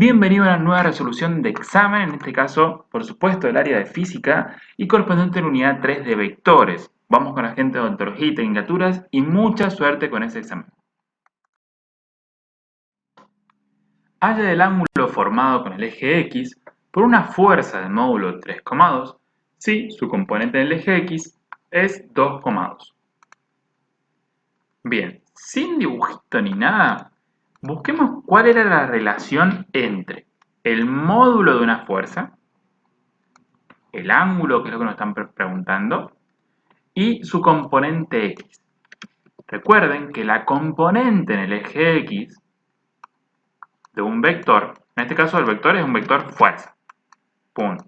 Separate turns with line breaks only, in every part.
Bienvenido a una nueva resolución de examen, en este caso, por supuesto, del área de física y correspondiente a la unidad 3 de vectores. Vamos con la gente de odontología y tecnicaturas y mucha suerte con ese examen. Halla el ángulo formado con el eje X por una fuerza de módulo 3,2 si su componente del eje X es 2,2. Bien, sin dibujito ni nada, busquemos cuál era la relación entre el módulo de una fuerza, el ángulo, que es lo que nos están preguntando, y su componente X. Recuerden que la componente en el eje X de un vector, en este caso el vector es un vector fuerza, punto.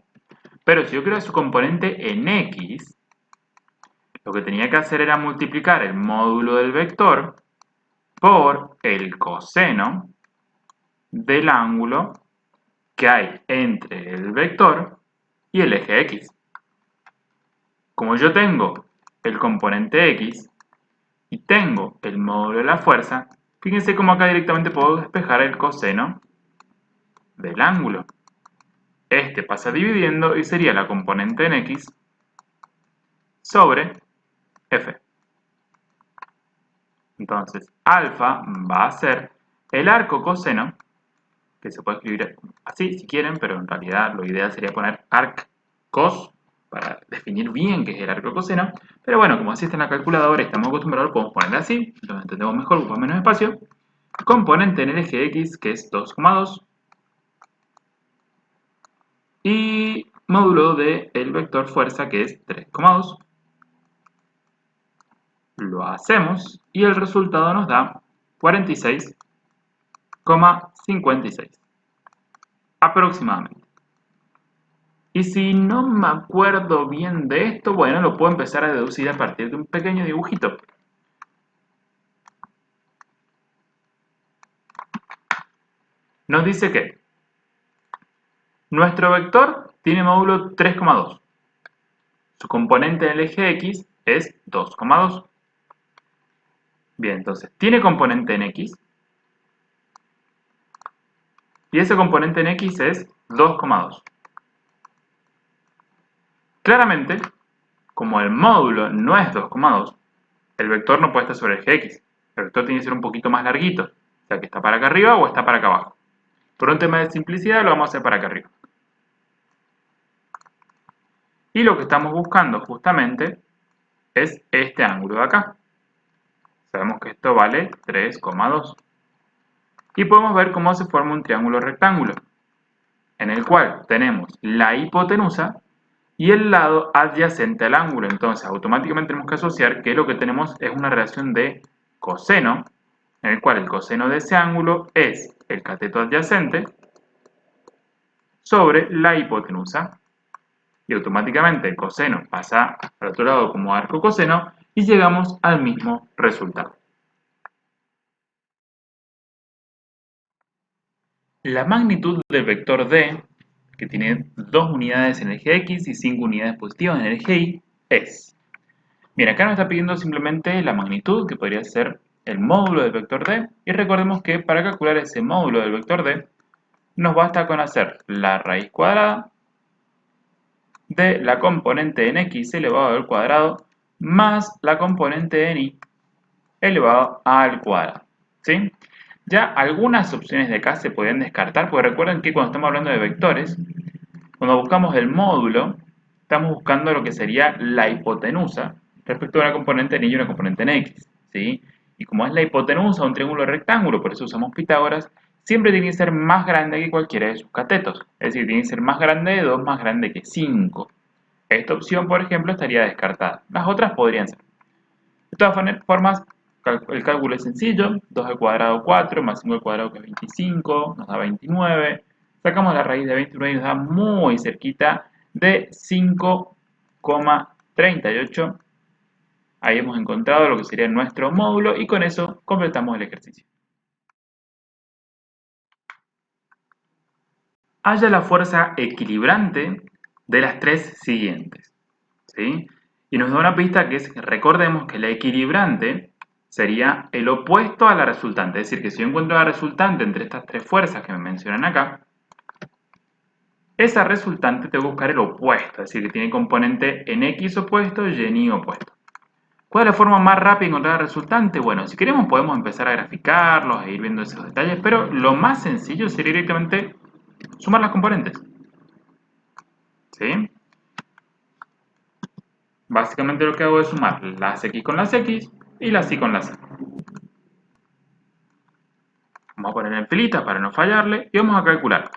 Pero si yo quiero su componente en X, lo que tenía que hacer era multiplicar el módulo del vector por el coseno del ángulo que hay entre el vector y el eje X. Como yo tengo el componente X y tengo el módulo de la fuerza, fíjense cómo acá directamente puedo despejar el coseno del ángulo. Este pasa dividiendo y sería la componente en X sobre F. Entonces, alfa va a ser el arco coseno, que se puede escribir así si quieren, pero en realidad lo ideal sería poner arc cos para definir bien qué es el arco coseno. Pero bueno, como así está en la calculadora y estamos acostumbrados, lo podemos poner así, lo entendemos mejor, ocupamos menos espacio. Componente en el eje X, que es 2,2. Y módulo del vector fuerza, que es 3,2. Lo hacemos y el resultado nos da 46,56 aproximadamente. Y si no me acuerdo bien de esto, bueno, lo puedo empezar a deducir a partir de un pequeño dibujito. Nos dice que nuestro vector tiene módulo 3,2. Su componente en el eje X es 2,2. Bien, entonces, tiene componente en X. Y ese componente en X es 2,2. Claramente, como el módulo no es 2,2, el vector no puede estar sobre el eje X. El vector tiene que ser un poquito más larguito, o sea que está para acá arriba o está para acá abajo. Por un tema de simplicidad lo vamos a hacer para acá arriba. Y lo que estamos buscando justamente es este ángulo de acá. Sabemos que esto vale 3,2. Y podemos ver cómo se forma un triángulo rectángulo, en el cual tenemos la hipotenusa y el lado adyacente al ángulo. Entonces, automáticamente tenemos que asociar que lo que tenemos es una relación de coseno, en el cual el coseno de ese ángulo es el cateto adyacente sobre la hipotenusa. Y automáticamente el coseno pasa al otro lado como arco coseno y llegamos al mismo resultado. La magnitud del vector D, que tiene 2 unidades en el eje X y 5 unidades positivas en el eje Y, es... Bien, acá nos está pidiendo simplemente la magnitud, que podría ser el módulo del vector D, y recordemos que para calcular ese módulo del vector D, nos basta con hacer la raíz cuadrada de la componente en X elevado al cuadrado más la componente en Y elevado al cuadrado, ¿sí? Ya algunas opciones de acá se pueden descartar, porque recuerden que cuando estamos hablando de vectores, cuando buscamos el módulo, estamos buscando lo que sería la hipotenusa respecto a una componente en Y y una componente en X, ¿sí? Y como es la hipotenusa de un triángulo rectángulo, por eso usamos Pitágoras, siempre tiene que ser más grande que cualquiera de sus catetos. Es decir, tiene que ser más grande de 2, más grande que 5. Esta opción, por ejemplo, estaría descartada. Las otras podrían ser. De todas formas, el cálculo es sencillo. 2 al cuadrado 4, más 5 al cuadrado que es 25, nos da 29. Sacamos la raíz de 29 y nos da muy cerquita de 5,38. Ahí hemos encontrado lo que sería nuestro módulo y con eso completamos el ejercicio. Halla la fuerza equilibrante de las tres siguientes, ¿sí? Y nos da una pista que es, recordemos que la equilibrante sería el opuesto a la resultante. Es decir, que si yo encuentro la resultante entre estas tres fuerzas que me mencionan acá, esa resultante tengo que buscar el opuesto, es decir, que tiene componente en X opuesto y en Y opuesto. ¿Cuál es la forma más rápida de encontrar el resultante? Bueno, si queremos podemos empezar a graficarlos e ir viendo esos detalles, pero lo más sencillo sería directamente sumar las componentes. ¿Sí? Básicamente lo que hago es sumar las X con las X y las Y con las Y. Vamos a poner en filitas para no fallarle y vamos a calcular.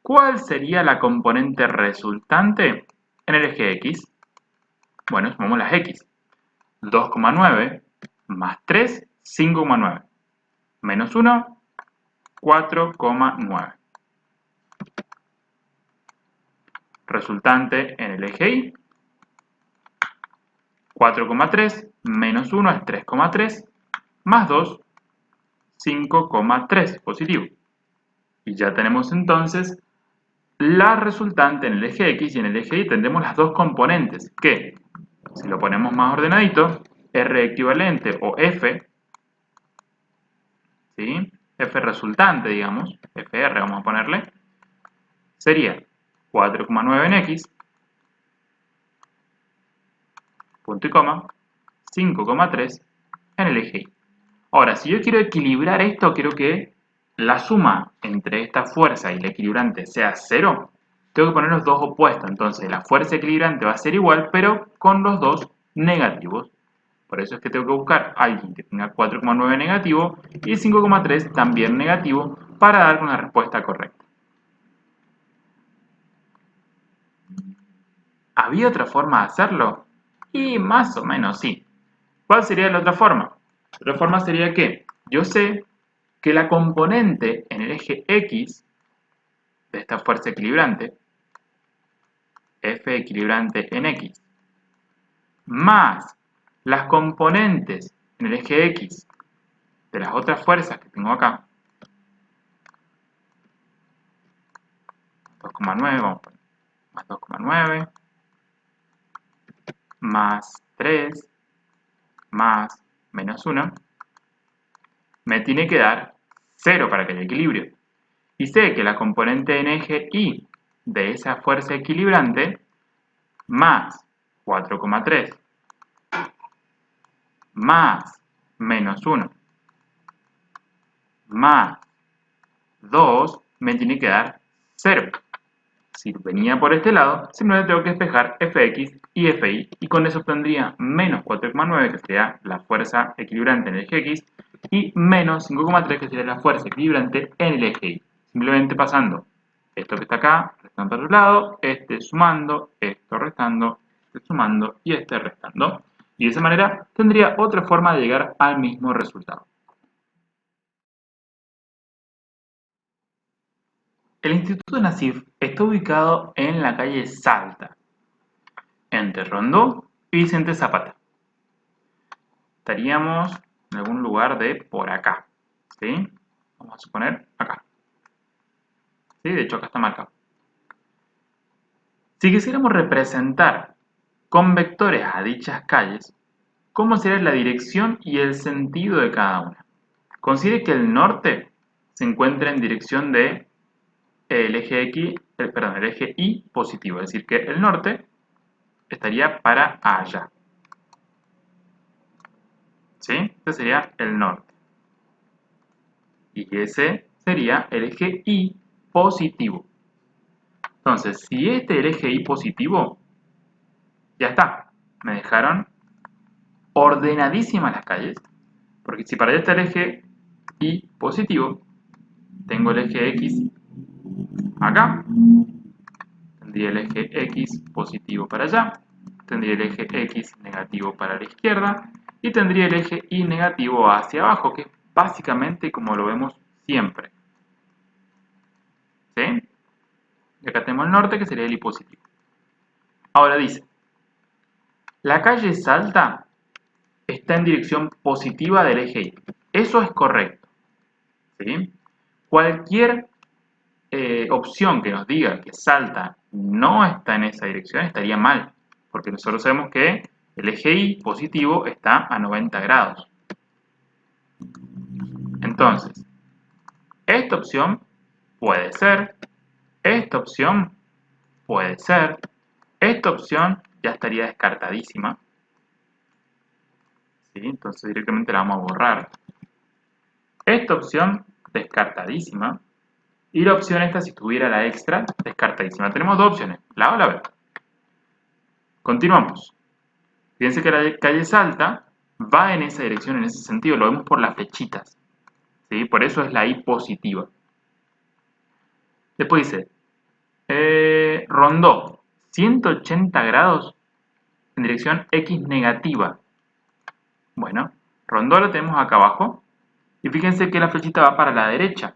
¿Cuál sería la componente resultante en el eje X? Bueno, sumamos las X. 2,9 más 3, 5,9. Menos 1, 4,9. Resultante en el eje Y. 4,3 menos 1 es 3,3. Más 2, 5,3 positivo. Y ya tenemos entonces la resultante en el eje X y en el eje Y tendremos las dos componentes que, si lo ponemos más ordenadito, R equivalente o F, ¿sí? F resultante, digamos, FR vamos a ponerle, sería 4,9 en X, punto y coma, 5,3 en el eje Y. Ahora, si yo quiero equilibrar esto, quiero que la suma entre esta fuerza y la equilibrante sea 0, tengo que poner los dos opuestos. Entonces, la fuerza equilibrante va a ser igual, pero con los dos negativos. Por eso es que tengo que buscar a alguien que tenga 4,9 negativo y 5,3 también negativo para dar una respuesta correcta. ¿Había otra forma de hacerlo? Y más o menos sí. ¿Cuál sería la otra forma? La otra forma sería que yo sé que la componente en el eje X de esta fuerza equilibrante, F equilibrante en X, más las componentes en el eje X de las otras fuerzas que tengo acá, 2,9, vamos a poner más 2,9, más 3, más menos 1, me tiene que dar 0 para que haya equilibrio. Y sé que la componente en eje Y de esa fuerza equilibrante más 4,3 más menos 1 más 2 me tiene que dar 0. Si venía por este lado, simplemente tengo que despejar fx y fi y con eso obtendría menos 4,9 que sería la fuerza equilibrante en el eje x y menos 5,3 que sería la fuerza equilibrante en el eje y. Simplemente pasando esto que está acá, restando para otro lado, este sumando, esto restando, este sumando y este restando. Y de esa manera tendría otra forma de llegar al mismo resultado. El Instituto Nassif está ubicado en la calle Salta, entre Rondó y Vicente Zapata. Estaríamos en algún lugar de por acá, ¿sí? Vamos a suponer acá. ¿Sí? De hecho, acá está marcado. Si quisiéramos representar con vectores a dichas calles, ¿cómo sería la dirección y el sentido de cada una? Considere que el norte se encuentra en dirección de el eje X, el eje Y positivo, es decir, que el norte estaría para allá. ¿Sí? Este sería el norte. Y ese sería el eje Y positivo. Entonces, si este es el eje Y positivo, ya está. Me dejaron ordenadísimas las calles. Porque si para allá está el eje Y positivo, tengo el eje X acá. Tendría el eje X positivo para allá. Tendría el eje X negativo para la izquierda. Y tendría el eje Y negativo hacia abajo, que es básicamente como lo vemos siempre. ¿Sí? Y acá tenemos el norte, que sería el Y positivo. Ahora dice, la calle Salta está en dirección positiva del eje Y. Eso es correcto. ¿Sí? Cualquier opción que nos diga que Salta no está en esa dirección estaría mal. Porque nosotros sabemos que el eje Y positivo está a 90 grados. Entonces, esta opción puede ser, esta opción puede ser, esta opción ya estaría descartadísima, ¿sí? Entonces directamente la vamos a borrar. Esta opción descartadísima. Y la opción esta, si tuviera la extra, descartadísima. Tenemos dos opciones, la A o la B. Continuamos. Fíjense que la calle Salta va en esa dirección, en ese sentido. Lo vemos por las flechitas, ¿sí? Por eso es la I positiva. Después dice, Rondó 180 grados en dirección X negativa. Bueno, Rondó lo tenemos acá abajo. Y fíjense que la flechita va para la derecha.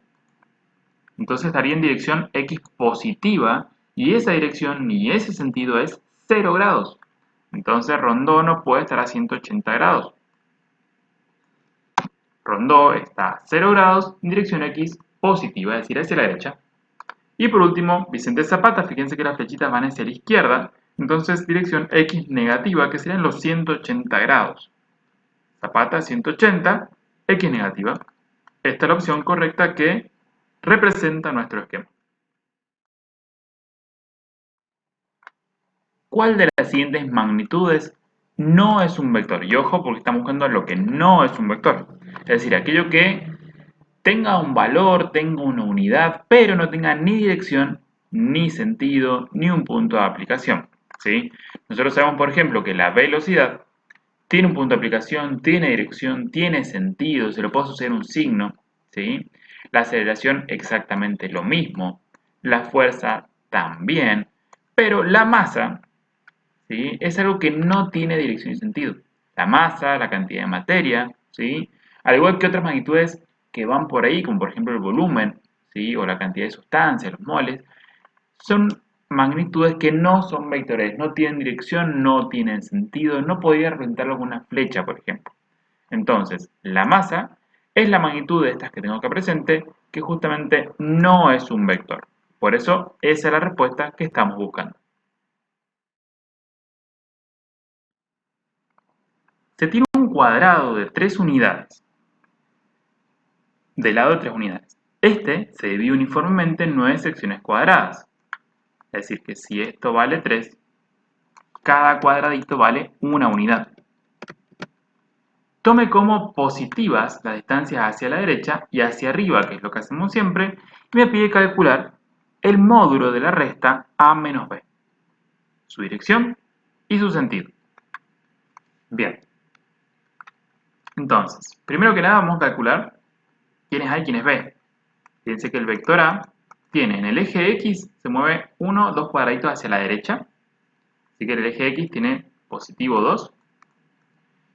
Entonces estaría en dirección X positiva. Y esa dirección y ese sentido es 0 grados. Entonces Rondó no puede estar a 180 grados. Rondó está a 0 grados en dirección X positiva, es decir, hacia la derecha. Y por último, Vicente Zapata, fíjense que las flechitas van hacia la izquierda, entonces dirección X negativa, que serían los 180 grados. Zapata 180, X negativa. Esta es la opción correcta que representa nuestro esquema. ¿Cuál de las siguientes magnitudes no es un vector? Y ojo, porque estamos buscando lo que no es un vector. Es decir, aquello que tenga un valor, tenga una unidad, pero no tenga ni dirección, ni sentido, ni un punto de aplicación, ¿sí? Nosotros sabemos, por ejemplo, que la velocidad tiene un punto de aplicación, tiene dirección, tiene sentido, se lo puede asociar un signo, ¿sí? La aceleración exactamente lo mismo, la fuerza también, pero la masa, ¿sí? Es algo que no tiene dirección y sentido. La masa, la cantidad de materia, ¿sí? Al igual que otras magnitudes que van por ahí, como por ejemplo el volumen, ¿sí? O la cantidad de sustancia, los moles, son magnitudes que no son vectores, no tienen dirección, no tienen sentido, no podría representarlo con una flecha, por ejemplo. Entonces, la masa es la magnitud de estas que tengo acá presente, que justamente no es un vector. Por eso, esa es la respuesta que estamos buscando. Se tiene un cuadrado de 3 unidades, de lado de 3 unidades. Este se divide uniformemente en 9 secciones cuadradas. Es decir, que si esto vale 3, cada cuadradito vale una unidad. Tome como positivas las distancias hacia la derecha y hacia arriba, que es lo que hacemos siempre, y me pide calcular el módulo de la resta a menos b, su dirección y su sentido. Bien, entonces, primero que nada vamos a calcular quién es A y quién es B. Fíjense que el vector A tiene en el eje X, se mueve 1, 2 cuadraditos hacia la derecha, así que el eje X tiene positivo 2.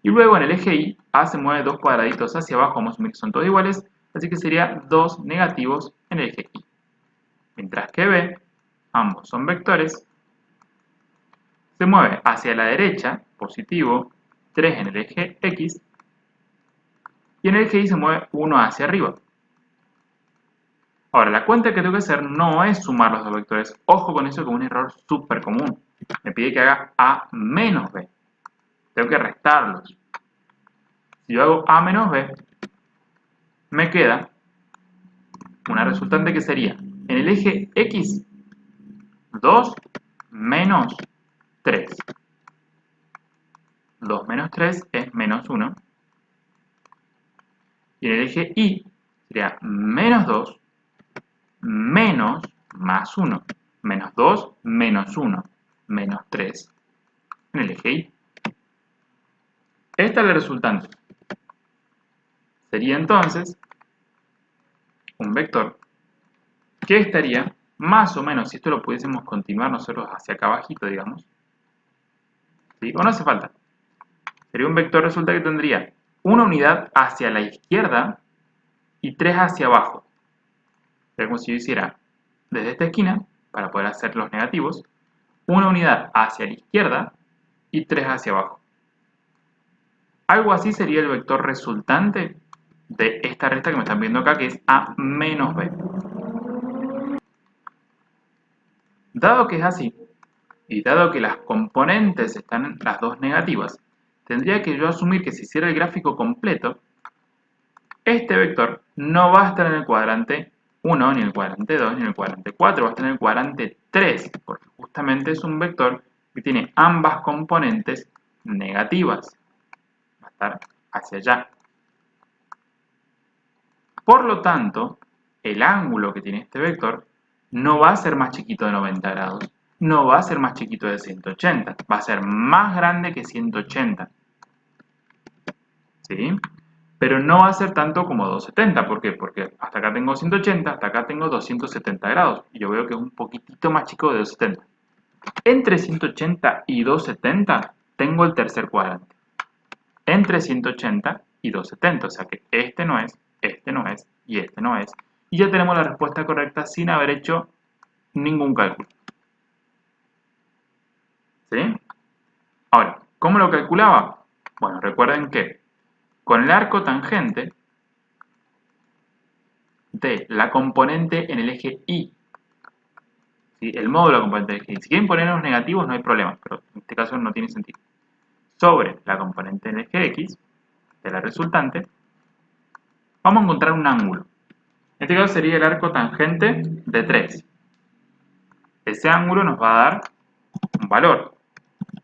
Y luego en el eje Y, A se mueve 2 cuadraditos hacia abajo, vamos a asumir que son todos iguales, así que sería 2 negativos en el eje Y. Mientras que B, ambos son vectores, se mueve hacia la derecha, positivo, 3 en el eje X, y en el eje Y se mueve 1 hacia arriba. Ahora, la cuenta que tengo que hacer no es sumar los dos vectores. Ojo con eso, que es un error súper común. Me pide que haga A menos B. Tengo que restarlos. Si yo hago A menos B, me queda una resultante que sería, en el eje X, 2 menos 3. 2 menos 3 es menos 1. Y en el eje Y sería menos 2 menos más 1. Menos 2 menos 1 menos 3 en el eje Y. Esta es la resultante. Sería entonces un vector que estaría más o menos, si esto lo pudiésemos continuar nosotros hacia acá abajito, digamos, ¿sí? O no hace falta. Sería un vector, resulta que tendría una unidad hacia la izquierda y 3 hacia abajo. Sería como si yo hiciera desde esta esquina, para poder hacer los negativos, una unidad hacia la izquierda y 3 hacia abajo. Algo así sería el vector resultante de esta resta que me están viendo acá, que es A menos B. Dado que es así, y dado que las componentes están las dos negativas, tendría que yo asumir que si hiciera el gráfico completo, este vector no va a estar en el cuadrante 1, ni en el cuadrante 2, ni en el cuadrante 4, va a estar en el cuadrante 3, porque justamente es un vector que tiene ambas componentes negativas. Va a estar hacia allá. Por lo tanto, el ángulo que tiene este vector no va a ser más chiquito de 90 grados, no va a ser más chiquito de 180, va a ser más grande que 180. ¿Sí? Pero no va a ser tanto como 270. ¿Por qué? Porque hasta acá tengo 180, hasta acá tengo 270 grados. Y yo veo que es un poquitito más chico de 270. Entre 180 y 270 tengo el tercer cuadrante. Entre 180 y 270. O sea que este no es y este no es. Y ya tenemos la respuesta correcta sin haber hecho ningún cálculo. ¿Sí? Ahora, ¿cómo lo calculaba? Bueno, recuerden que con el arco tangente de la componente en el eje Y, ¿sí? El módulo de la componente del eje Y. Si quieren poner los negativos no hay problema, pero en este caso no tiene sentido. Sobre la componente en el eje X, de la resultante, vamos a encontrar un ángulo. En este caso sería el arco tangente de 3. Ese ángulo nos va a dar un valor. En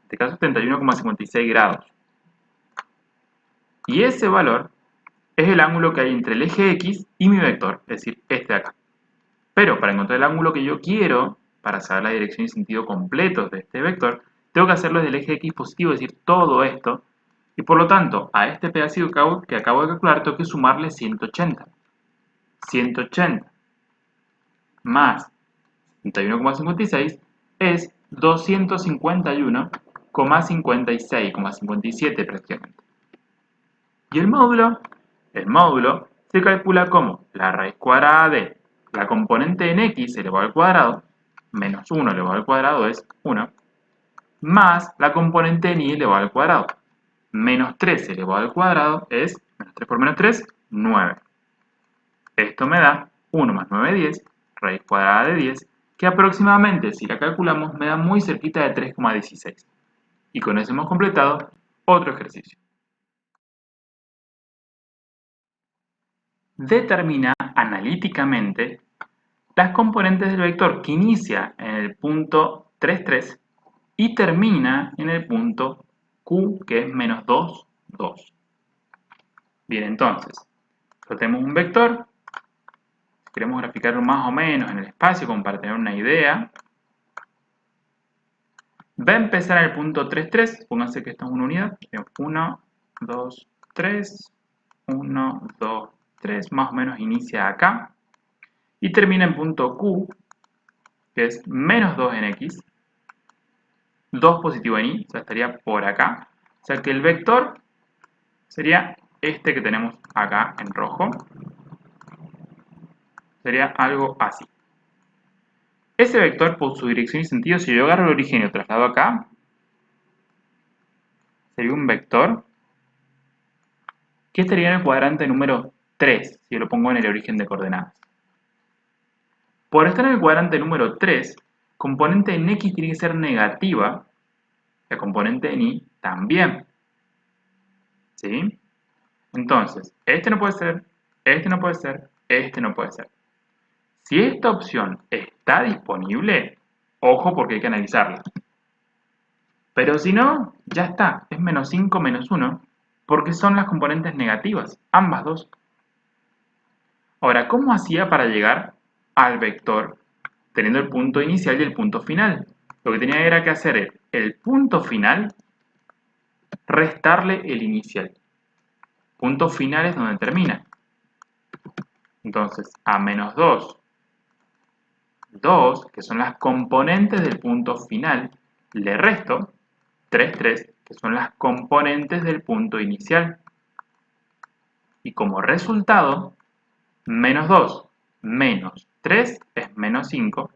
este caso 31,56 grados. Y ese valor es el ángulo que hay entre el eje X y mi vector, es decir, este de acá. Pero para encontrar el ángulo que yo quiero, para saber la dirección y sentido completos de este vector, tengo que hacerlo desde el eje X positivo, es decir, todo esto. Y por lo tanto, a este pedacito que acabo de calcular, tengo que sumarle 180. 180 más 71,56 es 251,56, prácticamente. Y el módulo se calcula como la raíz cuadrada de la componente en x elevado al cuadrado, menos 1 elevado al cuadrado es 1, más la componente en y elevado al cuadrado. Menos 3 elevado al cuadrado es, menos 3 por menos 3, 9. Esto me da 1 más 9, 10, raíz cuadrada de 10, que aproximadamente, si la calculamos, me da muy cerquita de 3,16. Y con eso hemos completado otro ejercicio. Determina analíticamente las componentes del vector que inicia en el punto 3, 3 y termina en el punto Q, que es menos 2, 2. Bien, entonces, tenemos un vector. Queremos graficarlo más o menos en el espacio como para tener una idea. Va a empezar en el punto 3, 3. Pónganse que esto es una unidad. 1, 2, 3. 1, 2, 3. Más o menos inicia acá. Y termina en punto Q, que es menos 2 en X. 2 positivo en Y, o sea, estaría por acá. O sea que el vector sería este que tenemos acá en rojo. Sería algo así. Ese vector, por su dirección y sentido, si yo agarro el origen y lo traslado acá, sería un vector que estaría en el cuadrante número 3, si yo lo pongo en el origen de coordenadas. Por estar en el cuadrante número 3, componente en X tiene que ser negativa, la componente en Y también. ¿Sí? Entonces, este no puede ser, este no puede ser, este no puede ser. Si esta opción está disponible, ojo porque hay que analizarla. Pero si no, ya está, es menos 5 menos 1, porque son las componentes negativas, ambas dos. Ahora, ¿cómo hacía para llegar al vector teniendo el punto inicial y el punto final? Lo que tenía era que hacer el punto final, restarle el inicial. Punto final es donde termina. Entonces, a menos 2, 2, que son las componentes del punto final, le resto 3, 3, que son las componentes del punto inicial. Y como resultado, menos 2 menos 3 es menos 5,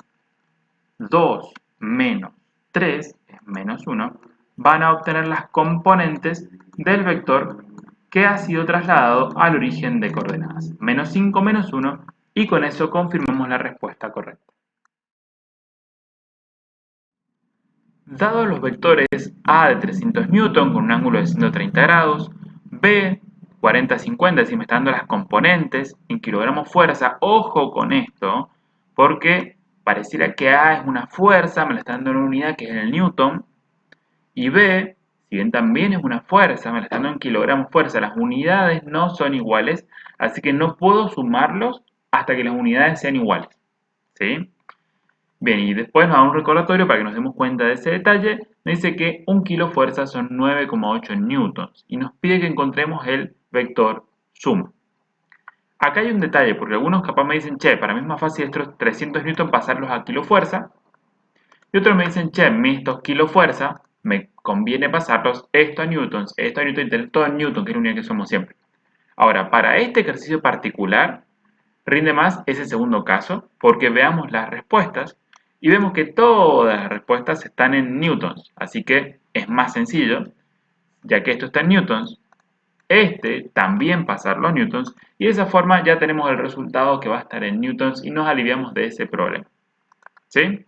2 menos 3 es menos 1, van a obtener las componentes del vector que ha sido trasladado al origen de coordenadas. Menos 5 menos 1, y con eso confirmamos la respuesta correcta. Dados los vectores A de 300 N con un ángulo de 130 grados, B 40-50, es decir, me está dando las componentes en kilogramos fuerza. Ojo con esto, porque pareciera que A es una fuerza, me la está dando en una unidad que es el newton, y B, si bien también es una fuerza, me la está dando en kilogramos fuerza, las unidades no son iguales, así que no puedo sumarlos hasta que las unidades sean iguales, ¿sí? Bien, y después nos da un recordatorio para que nos demos cuenta de ese detalle. Nos dice que 1 kilo fuerza son 9,8 newtons y nos pide que encontremos el vector suma. Acá hay un detalle, porque algunos capaz me dicen, che, para mí es más fácil estos 300 newtons pasarlos a kilo fuerza. Y otros me dicen, che, estos kilo fuerza me conviene pasarlos esto a newtons y tener todo en newton, que es la unidad que somos siempre. Ahora, para este ejercicio particular, rinde más ese segundo caso, porque veamos las respuestas y vemos que todas las respuestas están en newtons, así que es más sencillo, ya que esto está en newtons, también pasarlo a newtons, y de esa forma ya tenemos el resultado que va a estar en newtons y nos aliviamos de ese problema. ¿Sí?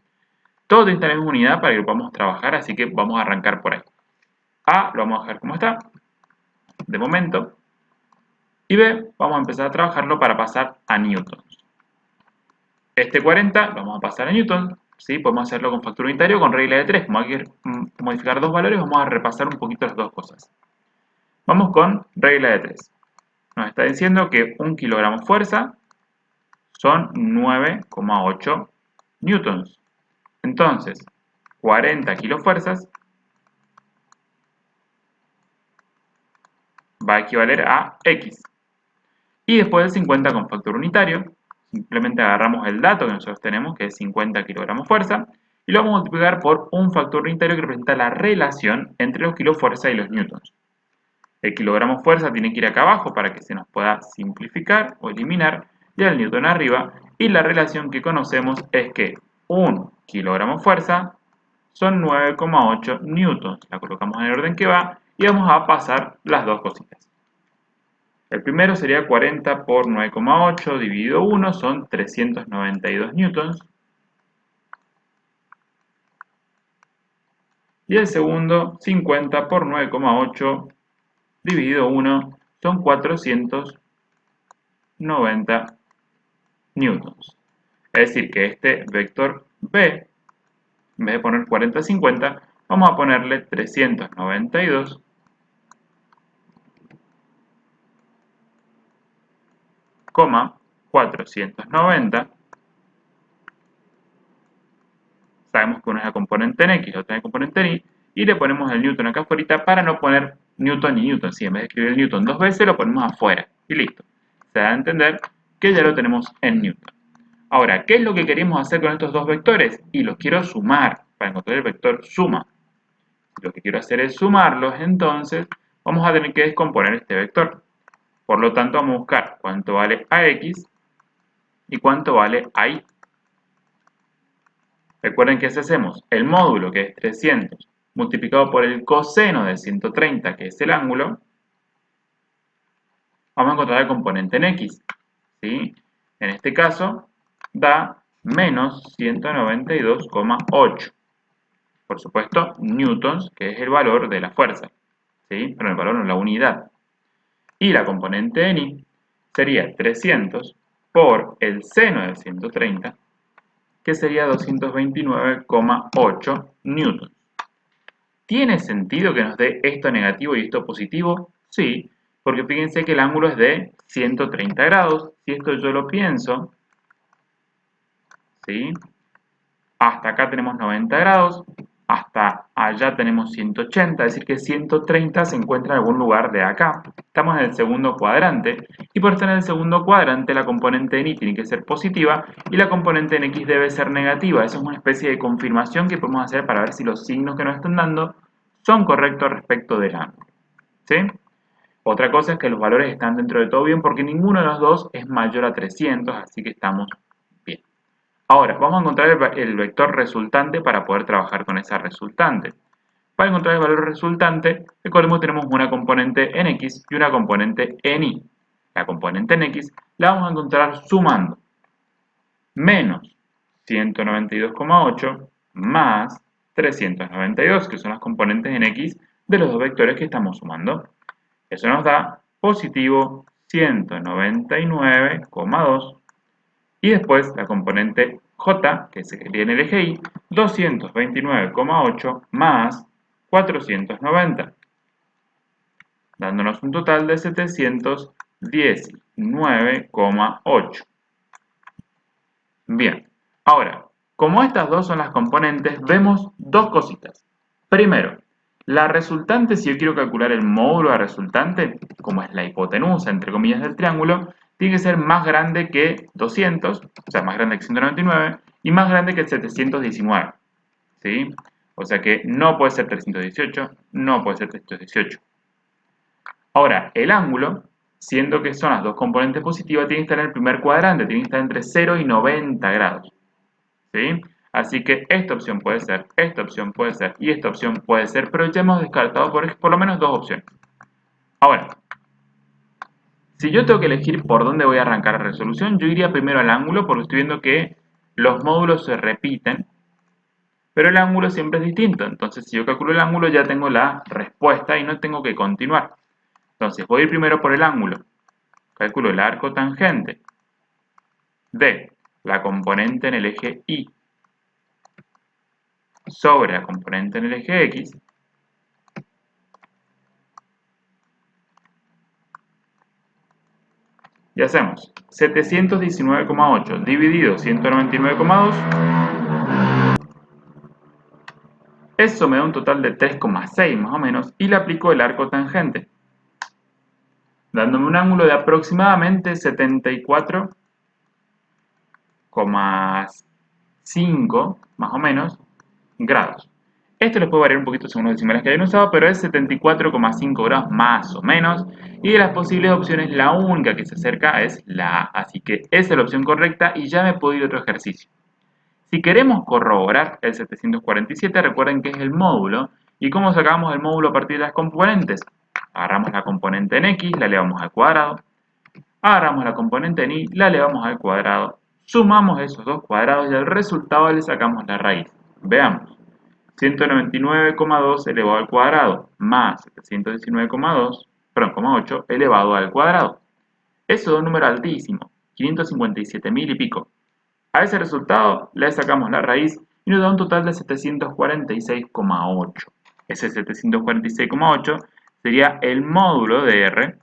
Todo tiene la misma unidad para que lo podamos trabajar, así que vamos a arrancar por ahí. A lo vamos a dejar como está, de momento, y B vamos a empezar a trabajarlo para pasar a newtons. Este 40 lo vamos a pasar a newtons, ¿sí? Podemos hacerlo con factor unitario o con regla de 3. Como hay que modificar dos valores, vamos a repasar un poquito las dos cosas. Vamos con regla de 3. Nos está diciendo que 1 kilogramo fuerza son 9,8 newtons. Entonces, 40 kilofuerzas va a equivaler a X. Y después del 50 con factor unitario, simplemente agarramos el dato que nosotros tenemos, que es 50 kilogramos fuerza, y lo vamos a multiplicar por un factor unitario que representa la relación entre los kilofuerza y los newtons. El kilogramo fuerza tiene que ir acá abajo para que se nos pueda simplificar o eliminar, y el newton arriba, y la relación que conocemos es que 1 kilogramo fuerza son 9,8 newtons. La colocamos en el orden que va y vamos a pasar las dos cositas. El primero sería 40 por 9,8 dividido 1, son 392 newtons. Y el segundo, 50 por 9,8 dividido 1, son 490 newtons. Es decir, que este vector B, en vez de poner 40, 50, vamos a ponerle 392 490. Sabemos que uno es la componente en X, la otra es la componente en Y, y le ponemos el newton acá afuera para no poner newton y newton. Si en vez de escribir el newton dos veces, lo ponemos afuera y listo. Se da a entender que ya lo tenemos en newton. Ahora, ¿qué es lo que queremos hacer con estos dos vectores? Y los quiero sumar para encontrar el vector suma. Si lo que quiero hacer es sumarlos, entonces vamos a tener que descomponer este vector. Por lo tanto, vamos a buscar cuánto vale AX y cuánto vale AI. Recuerden que si hacemos el módulo, que es 300, multiplicado por el coseno de 130, que es el ángulo, vamos a encontrar el componente en X. ¿Sí? En este caso, da menos 192,8. Por supuesto, newtons, que es el valor de la fuerza. ¿Sí? Pero el valor no es la unidad. Y la componente en Y sería 300 por el seno de 130, que sería 229,8 newtons. ¿Tiene sentido que nos dé esto negativo y esto positivo? Sí, porque fíjense que el ángulo es de 130 grados. Si esto yo lo pienso, ¿sí? Hasta acá tenemos 90 grados, hasta allá tenemos 180, es decir que 130 se encuentra en algún lugar de acá. Estamos en el segundo cuadrante, y por estar en el segundo cuadrante la componente en Y tiene que ser positiva y la componente en X debe ser negativa. Eso es una especie de confirmación que podemos hacer para ver si los signos que nos están dando son correctos respecto del ángulo. ¿Sí? Otra cosa es que los valores están dentro de todo bien porque ninguno de los dos es mayor a 300, así que estamos bien. Ahora, vamos a encontrar el vector resultante para poder trabajar con esa resultante. Para encontrar el valor resultante, recordemos que tenemos una componente en X y una componente en Y. La componente en X la vamos a encontrar sumando menos 192,8 más 392, que son las componentes en X de los dos vectores que estamos sumando. Eso nos da positivo 199,2 y después la componente j, que sería en el eje y, 229,8 más 490, dándonos un total de 719,8. Bien, ahora, como estas dos son las componentes, vemos dos cositas. Primero, la resultante, si yo quiero calcular el módulo de la resultante, como es la hipotenusa, entre comillas, del triángulo, tiene que ser más grande que 200, o sea, más grande que 199, y más grande que 719, ¿sí? O sea que no puede ser 318, no puede ser 318. Ahora, el ángulo, siendo que son las dos componentes positivas, tiene que estar en el primer cuadrante, tiene que estar entre 0 y 90 grados, ¿sí? Así que esta opción puede ser, esta opción puede ser y esta opción puede ser, pero ya hemos descartado por lo menos dos opciones. Ahora, si yo tengo que elegir por dónde voy a arrancar la resolución, yo iría primero al ángulo porque estoy viendo que los módulos se repiten, pero el ángulo siempre es distinto. Entonces, si yo calculo el ángulo, ya tengo la respuesta y no tengo que continuar. Entonces, voy a ir primero por el ángulo. Calculo el arco tangente de la componente en el eje Y sobre la componente en el eje X. Y hacemos 719,8 dividido 199,2. Eso me da un total de 3,6 más o menos y le aplico el arco tangente, dándome un ángulo de aproximadamente 74,5 más o menos grados. Esto les puede variar un poquito según los decimales que hayan usado, pero es 74,5 grados más o menos. Y de las posibles opciones, la única que se acerca es la A. Así que esa es la opción correcta y ya me puedo ir a otro ejercicio. Si queremos corroborar el 747, recuerden que es el módulo. ¿Y cómo sacamos el módulo a partir de las componentes? Agarramos la componente en X, la elevamos al cuadrado. Agarramos la componente en Y, la elevamos al cuadrado. Sumamos esos dos cuadrados y al resultado le sacamos la raíz. Veamos. 199,2 elevado al cuadrado más 719,8 elevado al cuadrado. Eso da un número altísimo, 557.000 y pico. A ese resultado le sacamos la raíz y nos da un total de 746,8. Ese 746,8 sería el módulo de R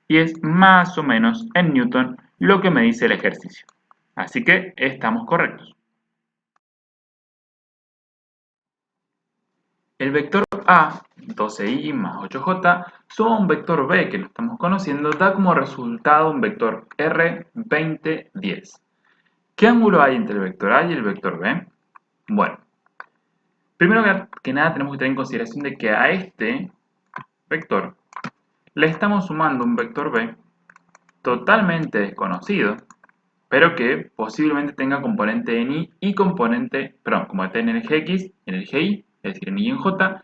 y es más o menos en Newton lo que me dice el ejercicio. Así que estamos correctos. El vector A, 12i más 8j, suma un vector B que lo estamos conociendo, da como resultado un vector R, 20, 10. ¿Qué ángulo hay entre el vector A y el vector B? Bueno, primero que nada tenemos que tener en consideración de que a este vector le estamos sumando un vector B totalmente desconocido, pero que posiblemente tenga componente en Y y componente, perdón, componente en el eje X, en el eje Y, es decir, en Y y en J.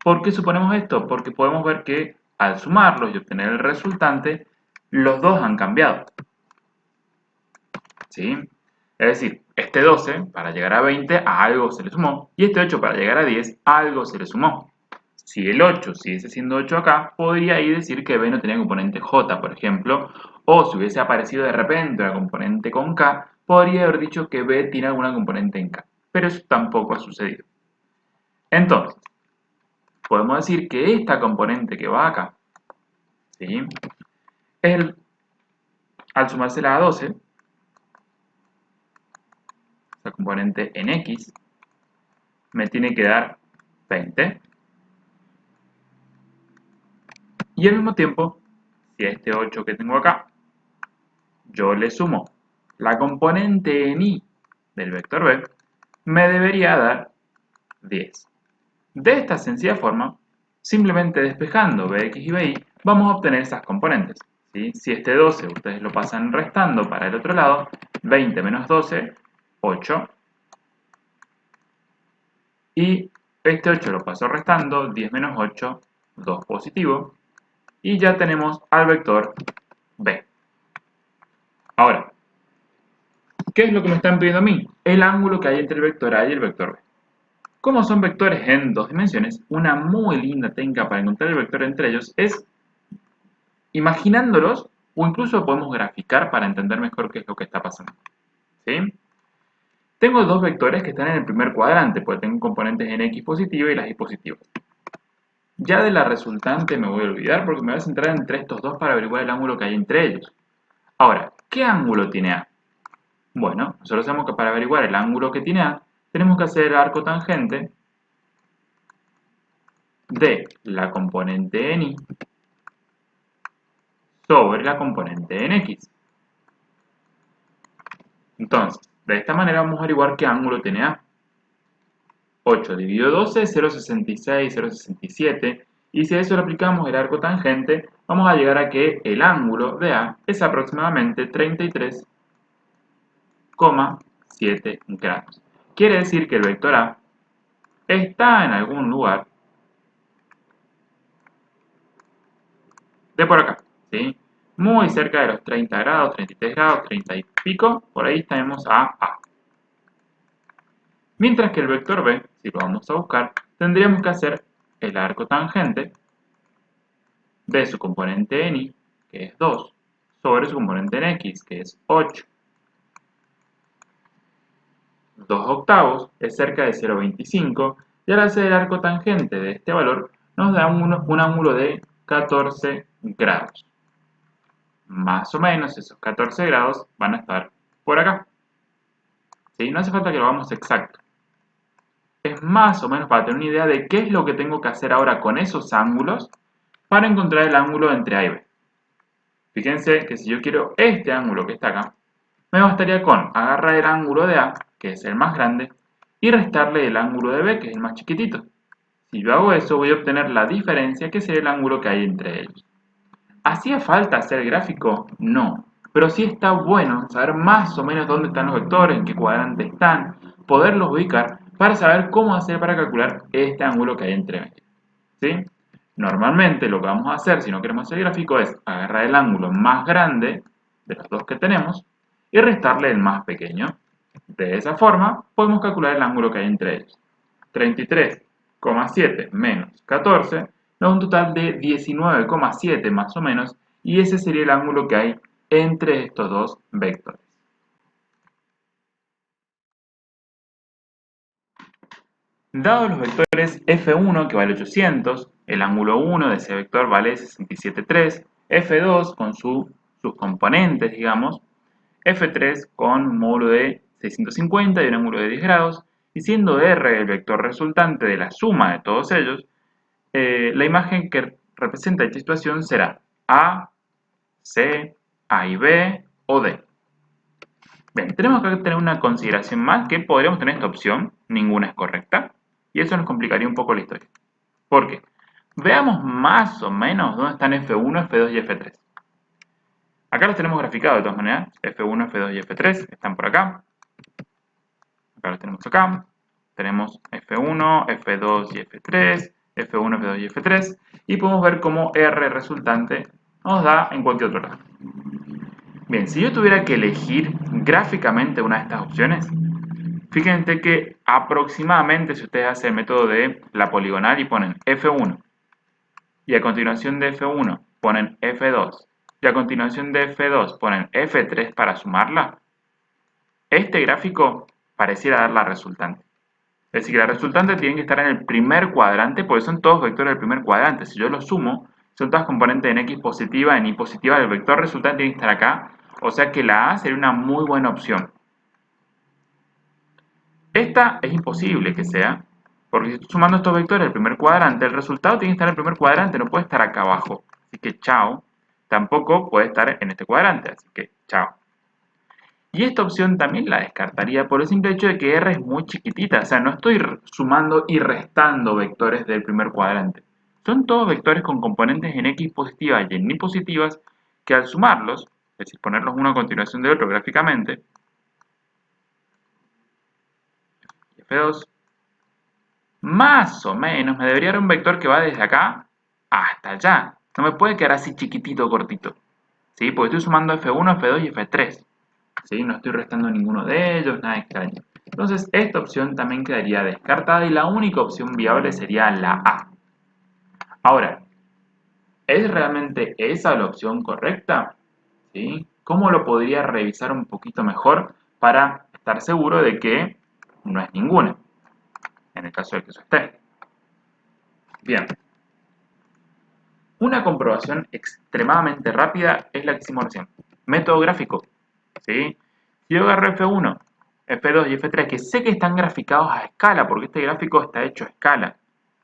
¿Por qué suponemos esto? Porque podemos ver que al sumarlos y obtener el resultante, los dos han cambiado. ¿Sí? Es decir, este 12 para llegar a 20 a algo se le sumó y este 8 para llegar a 10 a algo se le sumó. Si el 8 siguiese siendo 8 acá, podría ahí decir que B no tenía componente J, por ejemplo, o si hubiese aparecido de repente una componente con K, podría haber dicho que B tiene alguna componente en K, pero eso tampoco ha sucedido. Entonces, podemos decir que esta componente que va acá, ¿sí? Al sumársela a 12, esta componente en X, me tiene que dar 20. Y al mismo tiempo, si a este 8 que tengo acá, yo le sumo la componente en Y del vector B, me debería dar 10. De esta sencilla forma, simplemente despejando Bx y By, vamos a obtener esas componentes. ¿Sí? Si este 12 ustedes lo pasan restando para el otro lado, 20 menos 12, 8. Y este 8 lo paso restando, 10 menos 8, 2 positivo. Y ya tenemos al vector B. Ahora, ¿qué es lo que me están pidiendo a mí? El ángulo que hay entre el vector A y el vector B. Como son vectores en dos dimensiones, una muy linda técnica para encontrar el vector entre ellos es imaginándolos, o incluso podemos graficar para entender mejor qué es lo que está pasando. ¿Sí? Tengo dos vectores que están en el primer cuadrante, porque tengo componentes en x positiva y las y positivas. Ya de la resultante me voy a olvidar porque me voy a centrar entre estos dos para averiguar el ángulo que hay entre ellos. Ahora, ¿qué ángulo tiene A? Bueno, nosotros sabemos que para averiguar el ángulo que tiene A, tenemos que hacer el arco tangente de la componente en Y sobre la componente en X. Entonces, de esta manera vamos a averiguar qué ángulo tiene A. 8 dividido 12 es 0,66, 0,67. Y si a eso le aplicamos el arco tangente, vamos a llegar a que el ángulo de A es aproximadamente 33,7 grados. Quiere decir que el vector A está en algún lugar de por acá, ¿sí? Muy cerca de los 30 grados, 33 grados, 30 y pico, por ahí tenemos a A. Mientras que el vector B, si lo vamos a buscar, tendríamos que hacer el arco tangente de su componente en Y, que es 2, sobre su componente en X, que es 8. 2 octavos es cerca de 0,25 y al hacer el arco tangente de este valor nos da un ángulo de 14 grados. Más o menos esos 14 grados van a estar por acá. ¿Sí? No hace falta que lo hagamos exacto. Es más o menos para tener una idea de qué es lo que tengo que hacer ahora con esos ángulos para encontrar el ángulo entre A y B. Fíjense que si yo quiero este ángulo que está acá, me bastaría con agarrar el ángulo de A, que es el más grande, y restarle el ángulo de B, que es el más chiquitito. Si yo hago eso, voy a obtener la diferencia, que sería el ángulo que hay entre ellos. ¿Hacía falta hacer el gráfico? No. Pero sí está bueno saber más o menos dónde están los vectores, en qué cuadrante están, poderlos ubicar para saber cómo hacer para calcular este ángulo que hay entre ellos. ¿Sí? Normalmente lo que vamos a hacer si no queremos hacer el gráfico es agarrar el ángulo más grande de los dos que tenemos y restarle el más pequeño. De esa forma podemos calcular el ángulo que hay entre ellos. 33,7 menos 14 nos da un total de 19,7 más o menos, y ese sería el ángulo que hay entre estos dos vectores. Dados los vectores f1 que vale 800, el ángulo 1 de ese vector vale 67,3, f2 con sus componentes, digamos, f3 con un módulo de 650 y un ángulo de 10 grados, y siendo r el vector resultante de la suma de todos ellos, la imagen que representa esta situación será A, C, A y B o D. Bien, tenemos que tener una consideración más, que podríamos tener esta opción, ninguna es correcta, y eso nos complicaría un poco la historia. ¿Por qué? Veamos más o menos dónde están F1, F2 y F3. Acá los tenemos graficados de todas maneras, F1, F2 y F3 están por acá. Acá los tenemos acá. Tenemos F1, F2 y F3, F1, F2 y F3, y podemos ver cómo R resultante nos da en cualquier otro lado. Bien, si yo tuviera que elegir gráficamente una de estas opciones, fíjense que aproximadamente si ustedes hacen el método de la poligonal y ponen F1, y a continuación de F1 ponen F2, y a continuación de F2 ponen F3 para sumarla, este gráfico pareciera dar la resultante. Es decir, que la resultante tiene que estar en el primer cuadrante, porque son todos vectores del primer cuadrante. Si yo los sumo, son todas componentes en X positiva, en Y positiva, el vector resultante tiene que estar acá, o sea que la A sería una muy buena opción. Esta es imposible que sea, porque si estoy sumando estos vectores del primer cuadrante, el resultado tiene que estar en el primer cuadrante, no puede estar acá abajo. Así que chao, tampoco puede estar en este cuadrante, así que chao. Y esta opción también la descartaría por el simple hecho de que R es muy chiquitita, o sea, no estoy sumando y restando vectores del primer cuadrante. Son todos vectores con componentes en X positivas y en Y positivas que al sumarlos, es decir, ponerlos uno a continuación de otro gráficamente, F2, más o menos me debería dar un vector que va desde acá hasta allá. No me puede quedar así chiquitito, cortito. ¿Sí? Porque estoy sumando F1, F2 y F3. ¿Sí? No estoy restando ninguno de ellos, nada extraño. Entonces esta opción también quedaría descartada y la única opción viable sería la A. Ahora, ¿es realmente esa la opción correcta? ¿Sí? ¿Cómo lo podría revisar un poquito mejor para estar seguro de que no es ninguna? En el caso de que eso esté. Bien. Una comprobación extremadamente rápida es la que hicimos recién. Método gráfico. ¿Sí? Si yo agarro F1, F2 y F3, que sé que están graficados a escala, porque este gráfico está hecho a escala,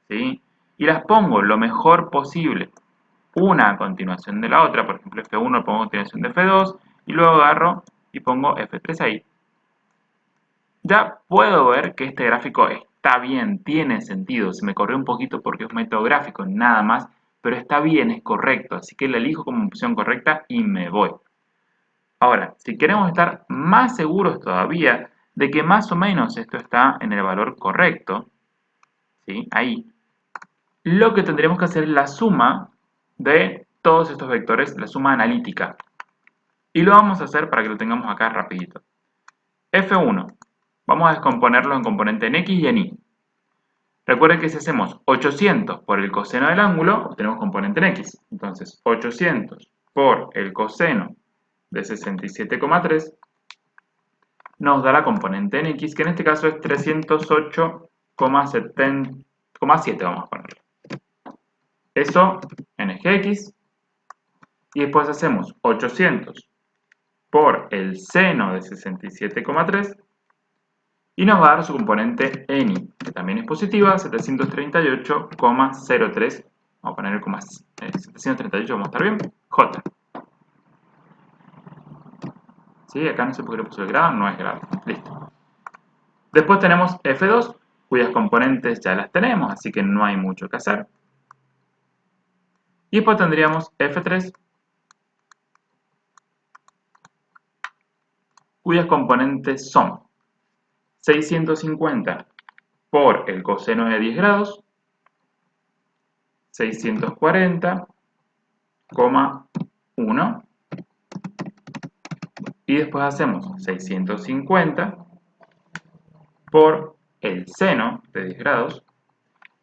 ¿sí? Y las pongo lo mejor posible, una a continuación de la otra, por ejemplo F1 pongo a continuación de F2, y luego agarro y pongo F3 ahí. Ya puedo ver que este gráfico está bien, tiene sentido, se me corrió un poquito porque es un método gráfico, nada más, pero está bien, es correcto, así que la elijo como opción correcta y me voy. Ahora, si queremos estar más seguros todavía de que más o menos esto está en el valor correcto, ¿sí? Ahí, lo que tendremos que hacer es la suma de todos estos vectores, la suma analítica. Y lo vamos a hacer para que lo tengamos acá rapidito. F1, vamos a descomponerlo en componente en X y en Y. Recuerden que si hacemos 800 por el coseno del ángulo, obtenemos componente en X. Entonces, 800 por el coseno de 67,3 nos da la componente en X, que en este caso es 308,7, vamos a ponerlo. Eso en eje X. Y después hacemos 800 por el seno de 67,3 y nos va a dar su componente en Y, que también es positiva, 738,03. Vamos a poner el 738, vamos a estar bien. J. ¿Sí? Acá no sé por qué le puse el grado, no es grado. Listo. Después tenemos F2, cuyas componentes ya las tenemos, así que no hay mucho que hacer. Y después tendríamos F3, cuyas componentes son 650 por el coseno de 10 grados, 640,1, y después hacemos 650 por el seno de 10 grados,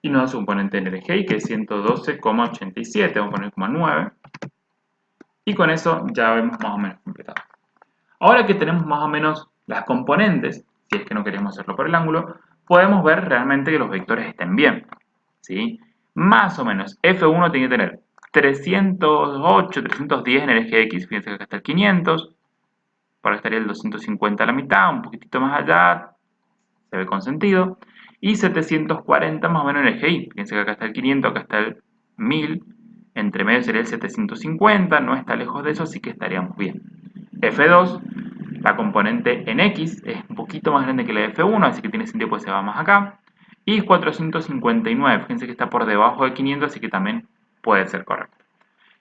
y nos da su componente en el eje Y, que es 112,87, vamos a poner 9, y con eso ya vemos más o menos completado. Ahora que tenemos más o menos las componentes, si es que no queremos hacerlo por el ángulo, podemos ver realmente que los vectores estén bien, ¿sí? Más o menos, F1 tiene que tener 308, 310 en el eje X, fíjense que acá está el 500, por acá estaría el 250 a la mitad, un poquitito más allá, se ve con sentido, y 740 más o menos en el eje Y, fíjense que acá está el 500, acá está el 1000, entre medio sería el 750, no está lejos de eso, así que estaríamos bien. F2, la componente en X es un poquito más grande que la de F1, así que tiene sentido que se va más acá. Y 459, fíjense que está por debajo de 500, así que también puede ser correcto.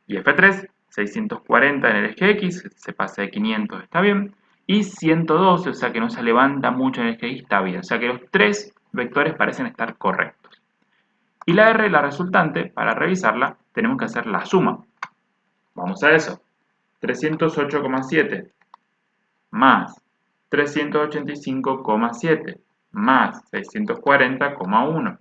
Y F3, 640 en el eje X, se pasa de 500, está bien. Y 112, o sea que no se levanta mucho en el eje Y, está bien. O sea que los tres vectores parecen estar correctos. Y la R, la resultante, para revisarla, tenemos que hacer la suma. Vamos a eso. 308,7 más 385,7 más 640,1.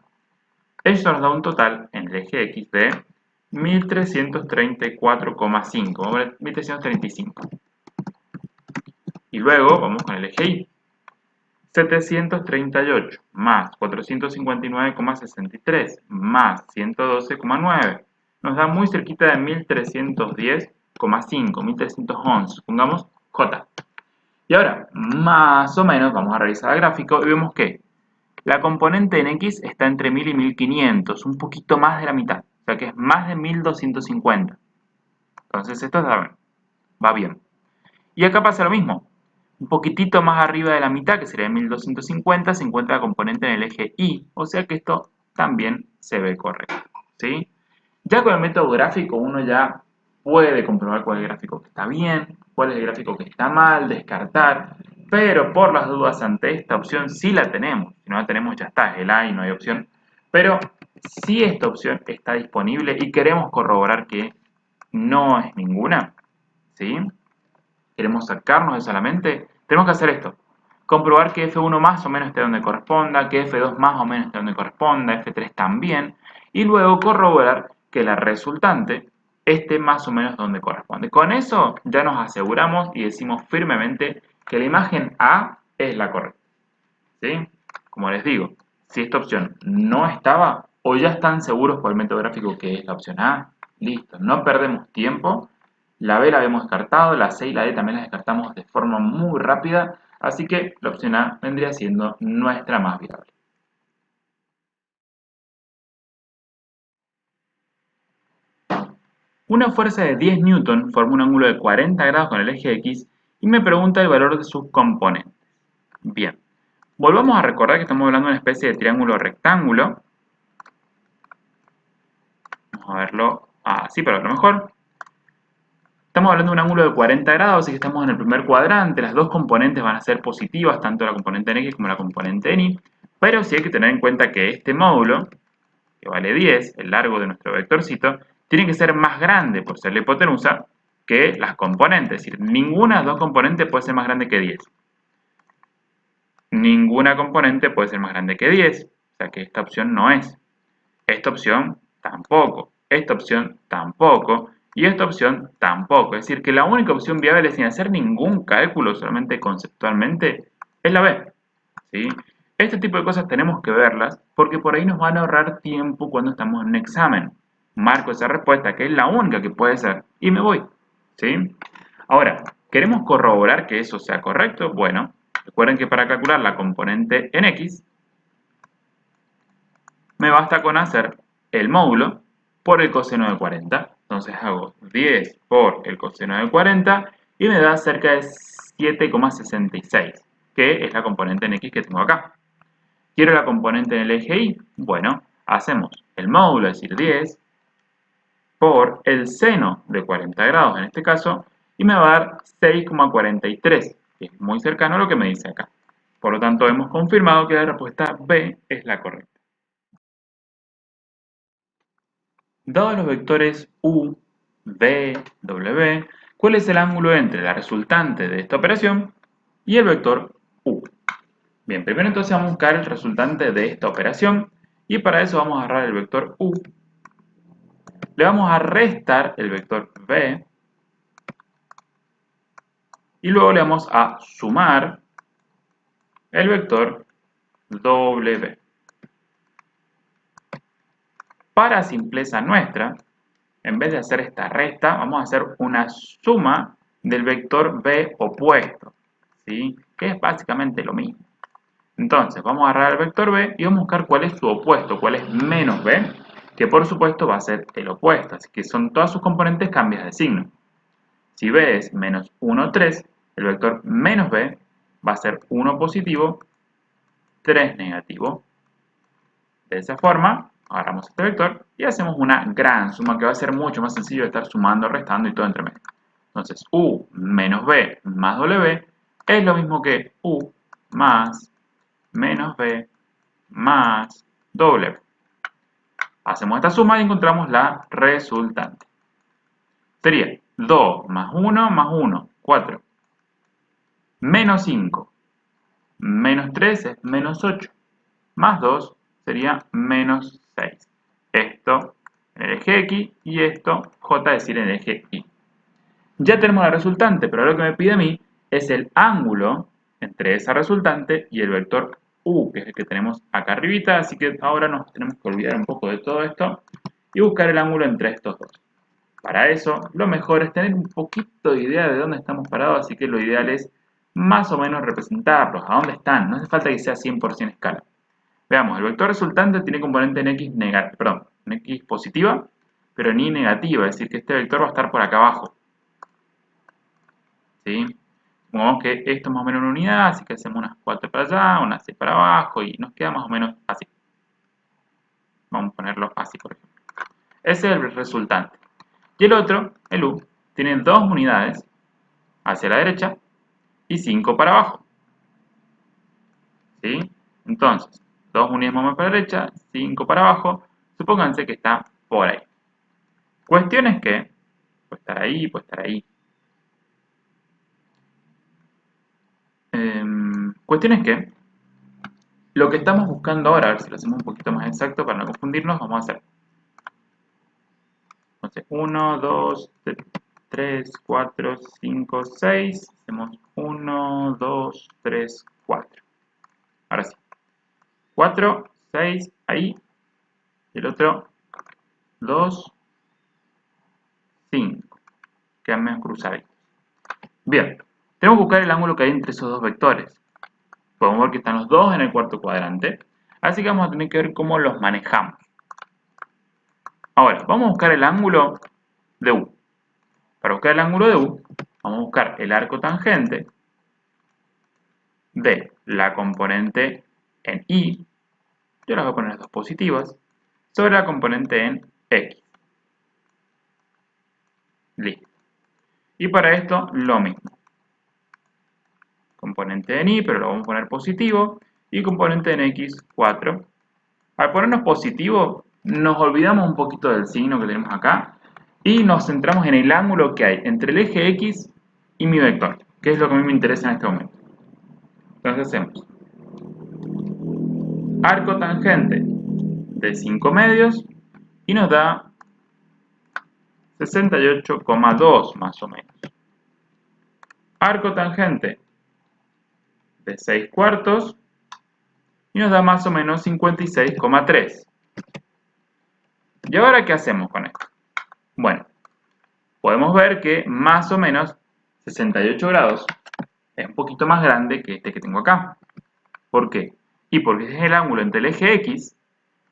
Esto nos da un total en el eje X de 1334,5. Vamos a ver 1335. Y luego vamos con el eje Y. 738 más 459,63 más 112,9 nos da muy cerquita de 1310,5, 1311. Pongamos J. Y ahora, más o menos, vamos a revisar el gráfico y vemos que la componente en X está entre 1000 y 1500, un poquito más de la mitad, o sea que es más de 1250. Entonces esto va bien. Y acá pasa lo mismo, un poquitito más arriba de la mitad, que sería 1250, se encuentra la componente en el eje Y, o sea que esto también se ve correcto, ¿sí? Ya con el método gráfico uno ya puede comprobar cuál es el gráfico que está bien, cuál es el gráfico que está mal, descartar, pero por las dudas ante esta opción sí la tenemos. Si no la tenemos ya está, es el A y no hay opción. Pero si esta opción está disponible y queremos corroborar que no es ninguna, ¿sí? Queremos sacarnos de esa la mente, tenemos que hacer esto. comprobar que F1 más o menos esté donde corresponda, que F2 más o menos esté donde corresponda, F3 también, y luego corroborar que la resultante esté más o menos donde corresponde. Con eso ya nos aseguramos y decimos firmemente que la imagen A es la correcta. ¿Sí? Como les digo, si esta opción no estaba o ya están seguros por el método gráfico que es la opción A, listo, no perdemos tiempo. La B la habíamos descartado, la C y la D también las descartamos de forma muy rápida, así que la opción A vendría siendo nuestra más viable. Una fuerza de 10 newton forma un ángulo de 40 grados con el eje X y me pregunta el valor de sus componentes. Bien, volvamos a recordar que estamos hablando de una especie de triángulo rectángulo. Vamos a verlo así para verlo mejor. Estamos hablando de un ángulo de 40 grados, así que estamos en el primer cuadrante. Las dos componentes van a ser positivas, tanto la componente en X como la componente en Y. Pero sí hay que tener en cuenta que este módulo, que vale 10, el largo de nuestro vectorcito, tiene que ser más grande, por ser la hipotenusa, que las componentes. Es decir, ninguna de las dos componentes puede ser más grande que 10. Ninguna componente puede ser más grande que 10. O sea que esta opción no es. Esta opción tampoco. Esta opción tampoco. Y esta opción tampoco. Es decir, que la única opción viable sin hacer ningún cálculo, solamente conceptualmente, es la B. ¿Sí? Este tipo de cosas tenemos que verlas porque por ahí nos van a ahorrar tiempo cuando estamos en un examen. Marco esa respuesta, que es la única que puede ser, y me voy. ¿Sí? Ahora, ¿queremos corroborar que eso sea correcto? Bueno, recuerden que para calcular la componente en X, me basta con hacer el módulo por el coseno de 40. Entonces hago 10 por el coseno de 40 y me da cerca de 7,66, que es la componente en X que tengo acá. ¿Quiero la componente en el eje Y? Bueno, hacemos el módulo, es decir, 10, por el seno de 40 grados en este caso, y me va a dar 6,43, que es muy cercano a lo que me dice acá. Por lo tanto, hemos confirmado que la respuesta B es la correcta. Dados los vectores U, V, W, ¿cuál es el ángulo entre la resultante de esta operación y el vector U? Bien, primero entonces vamos a buscar el resultante de esta operación y para eso vamos a agarrar el vector U, le vamos a restar el vector V y luego le vamos a sumar el vector W. Para simpleza nuestra, en vez de hacer esta resta, vamos a hacer una suma del vector V opuesto, ¿sí? Que es básicamente lo mismo. Entonces, vamos a agarrar el vector B y vamos a buscar cuál es su opuesto, cuál es menos B, que por supuesto va a ser el opuesto, así que son todas sus componentes cambias de signo. Si B es menos 1, 3, el vector menos B va a ser 1 positivo, 3 negativo. De esa forma, agarramos este vector y hacemos una gran suma que va a ser mucho más sencillo de estar sumando, restando y todo entre medio. Entonces, U menos B más W es lo mismo que U más menos B más W. Hacemos esta suma y encontramos la resultante. Sería 2 más 1, 4. Menos 5. Menos 3 es menos 8. Más 2 sería menos 6. Esto en el eje X y esto J, es decir, en el eje Y. Ya tenemos la resultante, pero lo que me pide a mí es el ángulo entre esa resultante y el vector U, que es el que tenemos acá arribita, así que ahora nos tenemos que olvidar un poco de todo esto y buscar el ángulo entre estos dos. Para eso, lo mejor es tener un poquito de idea de dónde estamos parados, así que lo ideal es más o menos representarlos, a dónde están, no hace falta que sea 100% escala. Veamos, el vector resultante tiene componente en X, en X positiva, pero en Y negativa, es decir, que este vector va a estar por acá abajo. ¿Sí? Supongamos que esto es más o menos una unidad, así que hacemos unas 4 para allá, unas 6 para abajo y nos queda más o menos así. Vamos a ponerlo así, por ejemplo. Ese es el resultante. Y el otro, el U, tiene 2 unidades hacia la derecha y 5 para abajo. ¿Sí? Entonces, 2 unidades más o menos para la derecha, 5 para abajo. Supónganse que está por ahí. Cuestión es que puede estar ahí, puede estar ahí. Cuestión es que lo que estamos buscando ahora, a ver si lo hacemos un poquito más exacto para no confundirnos, vamos a hacer. Entonces, 1, 2, 3, 4, 5, 6. Hacemos 1, 2, 3, 4. Ahora sí. 4, 6, ahí. Y el otro, 2, 5. Quedan menos cruzaditos. Bien. Tenemos que buscar el ángulo que hay entre esos dos vectores. Podemos ver que están los dos en el cuarto cuadrante. Así que vamos a tener que ver cómo los manejamos. Ahora, vamos a buscar el ángulo de U. Para buscar el ángulo de U, vamos a buscar el arco tangente de la componente en Y, yo las voy a poner las dos positivas, sobre la componente en X. Listo. Y para esto, lo mismo. Componente en Y, pero lo vamos a poner positivo, y componente en X, 4. Al ponernos positivo, nos olvidamos un poquito del signo que tenemos acá, y nos centramos en el ángulo que hay entre el eje X y mi vector, que es lo que a mí me interesa en este momento. Entonces hacemos arco tangente de 5 medios y nos da 68,2 más o menos. Arco tangente de 6 cuartos y nos da más o menos 56,3. ¿Y ahora qué hacemos con esto? Bueno, podemos ver que más o menos 68 grados es un poquito más grande que este que tengo acá. ¿Por qué? Y porque es el ángulo entre el eje X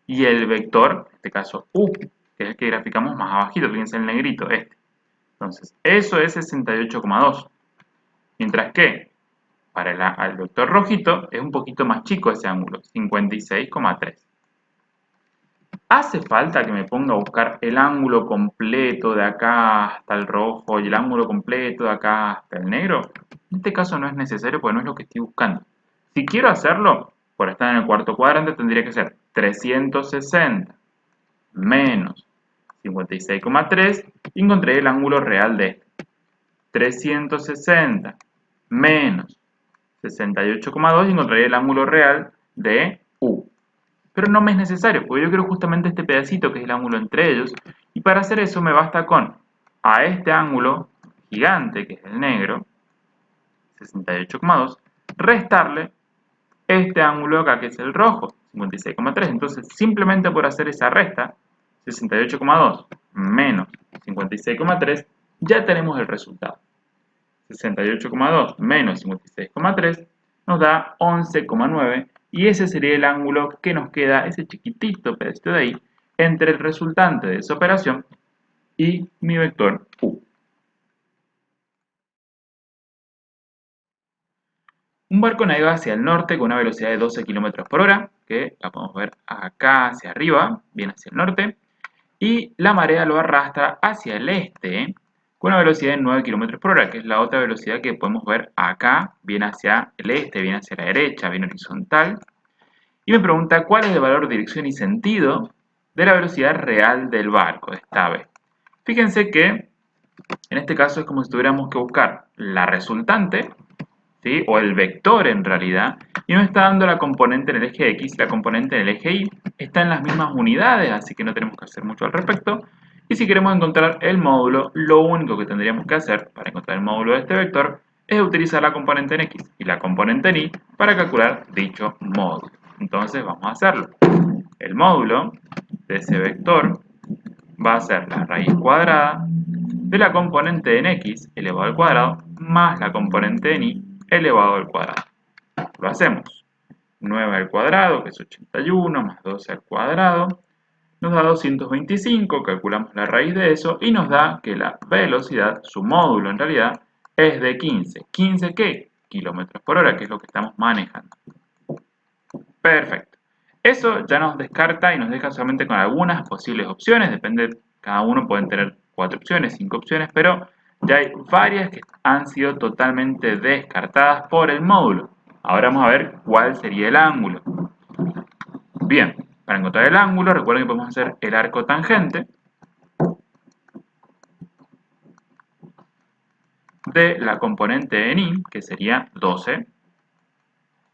y el vector, en este caso U, que es el que graficamos más abajito, fíjense el negrito, este. Entonces, eso es 68,2. Mientras que para el vector rojito es un poquito más chico ese ángulo, 56,3. ¿Hace falta que me ponga a buscar el ángulo completo de acá hasta el rojo y el ángulo completo de acá hasta el negro? En este caso no es necesario porque no es lo que estoy buscando. Si quiero hacerlo, por estar en el cuarto cuadrante tendría que ser 360 menos 56,3 y encontré el ángulo real de este. 360 menos 68,2 y encontraría el ángulo real de U. Pero no me es necesario, porque yo quiero justamente este pedacito que es el ángulo entre ellos, y para hacer eso me basta con a este ángulo gigante, que es el negro, 68,2, restarle este ángulo acá, que es el rojo, 56,3. Entonces, simplemente por hacer esa resta, 68,2 menos 56,3, ya tenemos el resultado. 68,2 menos 56,3 nos da 11,9 y ese sería el ángulo que nos queda, ese chiquitito pedacito de ahí, entre el resultante de esa operación y mi vector U. Un barco navega hacia el norte con una velocidad de 12 km por hora, que la podemos ver acá hacia arriba, bien hacia el norte, y la marea lo arrastra hacia el este con una velocidad de 9 km por hora, que es la otra velocidad que podemos ver acá, bien hacia el este, bien hacia la derecha, bien horizontal. Y me pregunta cuál es el valor, dirección y sentido de la velocidad real del barco, de esta ave. Fíjense que en este caso es como si tuviéramos que buscar la resultante, ¿sí? O el vector en realidad, y nos está dando la componente en el eje X y la componente en el eje Y. Está en las mismas unidades, así que no tenemos que hacer mucho al respecto. Y si queremos encontrar el módulo, lo único que tendríamos que hacer para encontrar el módulo de este vector es utilizar la componente en X y la componente en Y para calcular dicho módulo. Entonces vamos a hacerlo. El módulo de ese vector va a ser la raíz cuadrada de la componente en X elevado al cuadrado más la componente en Y elevado al cuadrado. Lo hacemos. 9 al cuadrado, que es 81, más 12 al cuadrado, nos da 225, calculamos la raíz de eso y nos da que la velocidad, su módulo en realidad, es de 15. ¿15 qué? Kilómetros por hora, que es lo que estamos manejando. Perfecto. Eso ya nos descarta y nos deja solamente con algunas posibles opciones, depende, cada uno pueden tener 4 opciones, 5 opciones, pero ya hay varias que han sido totalmente descartadas por el módulo. Ahora vamos a ver cuál sería el ángulo. Bien, para encontrar el ángulo, recuerden que podemos hacer el arco tangente de la componente en Y, que sería 12,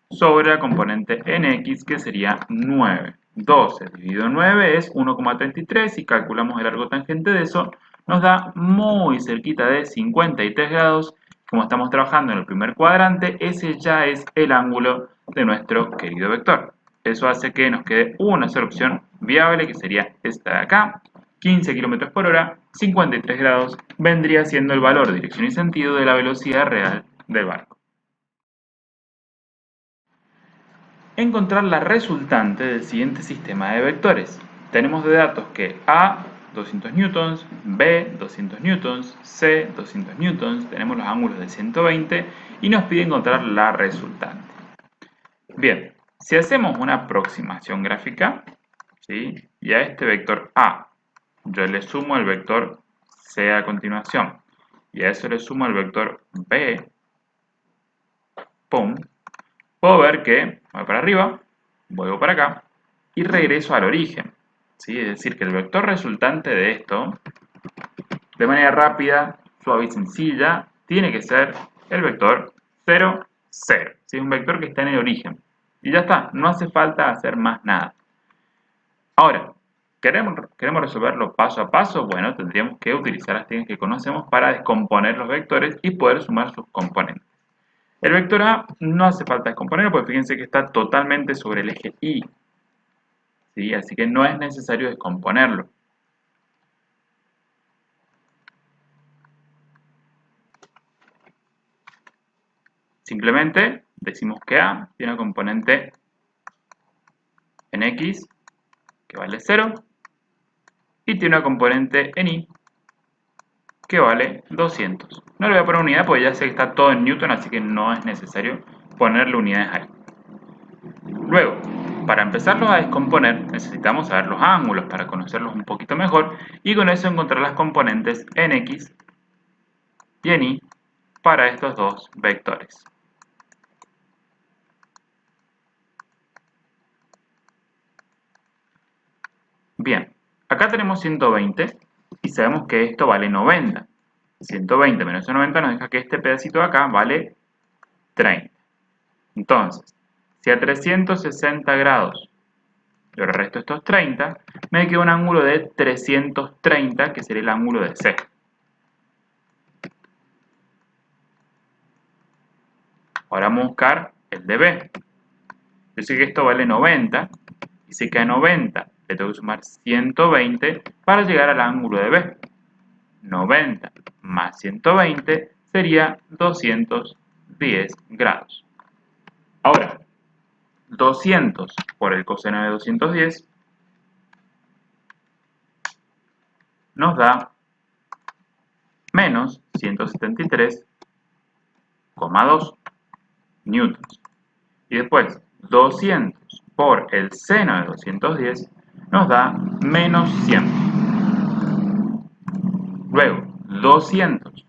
sobre la componente nx, que sería 9. 12 dividido 9 es 1,33 y calculamos el largo tangente de eso, nos da muy cerquita de 53 grados. Como estamos trabajando en el primer cuadrante, ese ya es el ángulo de nuestro querido vector. Eso hace que nos quede una sola opción viable, que sería esta de acá. 15 km por hora, 53 grados, vendría siendo el valor, dirección y sentido de la velocidad real del barco. Encontrar la resultante del siguiente sistema de vectores. Tenemos de datos que A, 200 newtons, B, 200 newtons, C, 200 newtons, tenemos los ángulos de 120 y nos pide encontrar la resultante. Bien, si hacemos una aproximación gráfica, ¿sí? Y a este vector A yo le sumo el vector C a continuación, y a eso le sumo el vector B, pum, puedo ver que voy para arriba, vuelvo para acá y regreso al origen, ¿sí? Es decir, que el vector resultante de esto, de manera rápida, suave y sencilla, tiene que ser el vector 0, 0. ¿Sí? Es un vector que está en el origen. Y ya está, no hace falta hacer más nada. Ahora, ¿queremos resolverlo paso a paso? Bueno, tendríamos que utilizar las técnicas que conocemos para descomponer los vectores y poder sumar sus componentes. El vector A no hace falta descomponerlo, porque fíjense que está totalmente sobre el eje Y, ¿sí? Así que no es necesario descomponerlo. Simplemente decimos que A tiene una componente en X que vale 0 y tiene una componente en Y que vale 200. No le voy a poner unidad porque ya sé que está todo en Newton, así que no es necesario ponerle unidades ahí. Luego, para empezarlos a descomponer, necesitamos saber los ángulos para conocerlos un poquito mejor y con eso encontrar las componentes en X y en Y para estos dos vectores. Bien, acá tenemos 120 y sabemos que esto vale 90. 120 menos 90 nos deja que este pedacito de acá vale 30. Entonces, si a 360 grados yo resto estos 30, me queda un ángulo de 330, que sería el ángulo de C. Ahora vamos a buscar el de B. Yo sé que esto vale 90, y sé que a 90 le tengo que sumar 120 para llegar al ángulo de B. 90 más 120 sería 210 grados. Ahora, 200 por el coseno de 210 nos da menos 173,2 newtons. Y después, 200 por el seno de 210 nos da menos 100. Luego, 200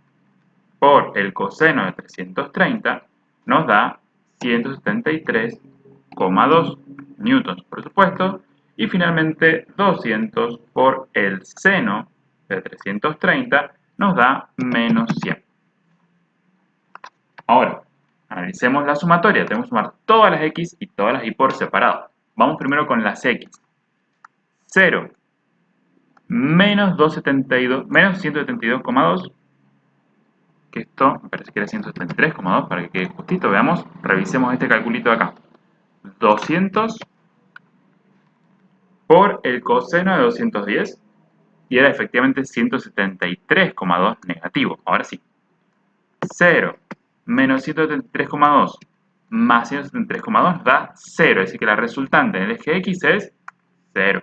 por el coseno de 330 nos da 173,2 newtons, por supuesto. Y finalmente, 200 por el seno de 330 nos da menos 100. Ahora, analicemos la sumatoria. Tenemos que sumar todas las x y todas las y por separado. Vamos primero con las x. 0 menos 172,2, que esto me parece que era 173,2 para que quede justito. Veamos, revisemos este calculito de acá. 200 por el coseno de 210 y era efectivamente 173,2 negativo. Ahora sí. 0 menos 173,2 más 173,2 da 0, es decir que la resultante en el eje X es 0.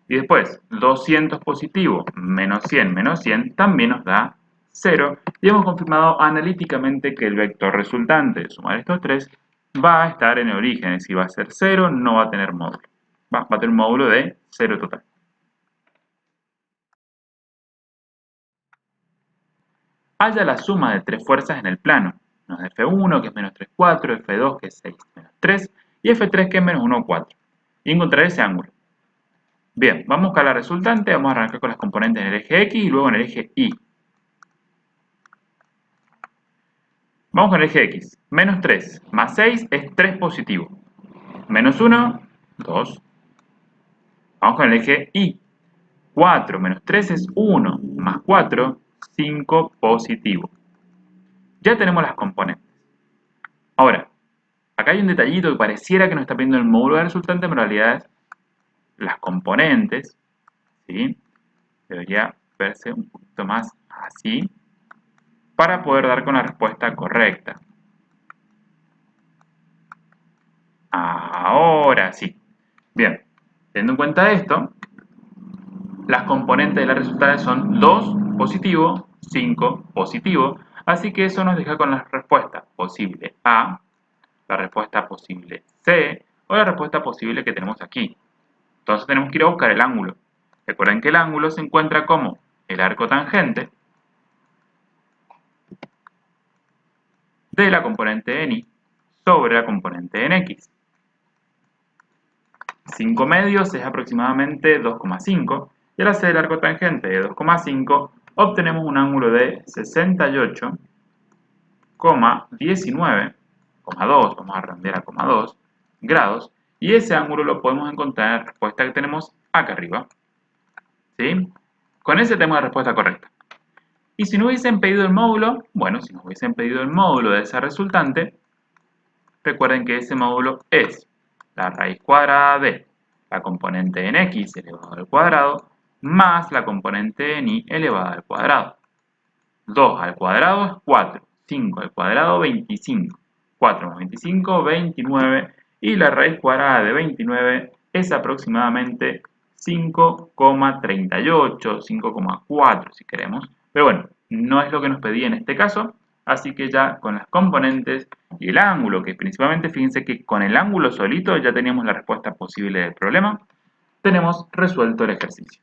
Y después, 200 positivo menos 100 también nos da 0. Y hemos confirmado analíticamente que el vector resultante de sumar estos tres va a estar en el origen, es decir, va a ser 0, no va a tener módulo. Va a tener un módulo de 0 total. Haya la suma de tres fuerzas en el plano. Nos da F1, que es menos 3,4, F2, que es 6, menos 3, y F3, que es menos 1,4. Y encontrar ese ángulo. Bien, vamos a buscar la resultante, vamos a arrancar con las componentes en el eje X y luego en el eje Y. Vamos con el eje X. Menos 3 más 6 es 3 positivo. Menos 1, 2. Vamos con el eje Y. 4 menos 3 es 1, más 4, 5 positivo. Ya tenemos las componentes. Ahora, acá hay un detallito que pareciera que nos está pidiendo el módulo de resultante, pero en realidad es las componentes, ¿sí? Debería verse un poquito más así, para poder dar con la respuesta correcta. Ahora sí. Bien, teniendo en cuenta esto, las componentes de la resultada son 2 positivo, 5 positivo, así que eso nos deja con la respuesta posible A, la respuesta posible C o la respuesta posible que tenemos aquí. Entonces tenemos que ir a buscar el ángulo. Recuerden que el ángulo se encuentra como el arco tangente de la componente en Y sobre la componente en X. 5 medios es aproximadamente 2,5 y al hacer el arco tangente de 2,5 obtenemos un ángulo de 68,19,2, vamos a redondear a 2 grados, y ese ángulo lo podemos encontrar en la respuesta que tenemos acá arriba. ¿Sí? Con ese tenemos la respuesta correcta. Y si no hubiesen pedido el módulo, bueno, si nos hubiesen pedido el módulo de esa resultante, recuerden que ese módulo es la raíz cuadrada de la componente en X elevado al cuadrado más la componente en Y elevada al cuadrado. 2 al cuadrado es 4, 5 al cuadrado 25, 4 más 25, 29 y la raíz cuadrada de 29 es aproximadamente 5,38, 5,4 si queremos. Pero bueno, no es lo que nos pedía en este caso, así que ya con las componentes y el ángulo, que principalmente fíjense que con el ángulo solito ya teníamos la respuesta posible del problema, tenemos resuelto el ejercicio.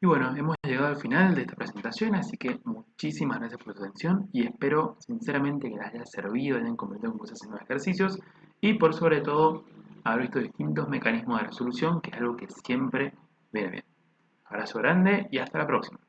Y bueno, hemos llegado al final de esta presentación, así que muchísimas gracias por su atención y espero sinceramente que les haya servido, hayan comprendido cómo se hacen los ejercicios y por sobre todo haber visto distintos mecanismos de resolución, que es algo que siempre viene bien. Abrazo grande y hasta la próxima.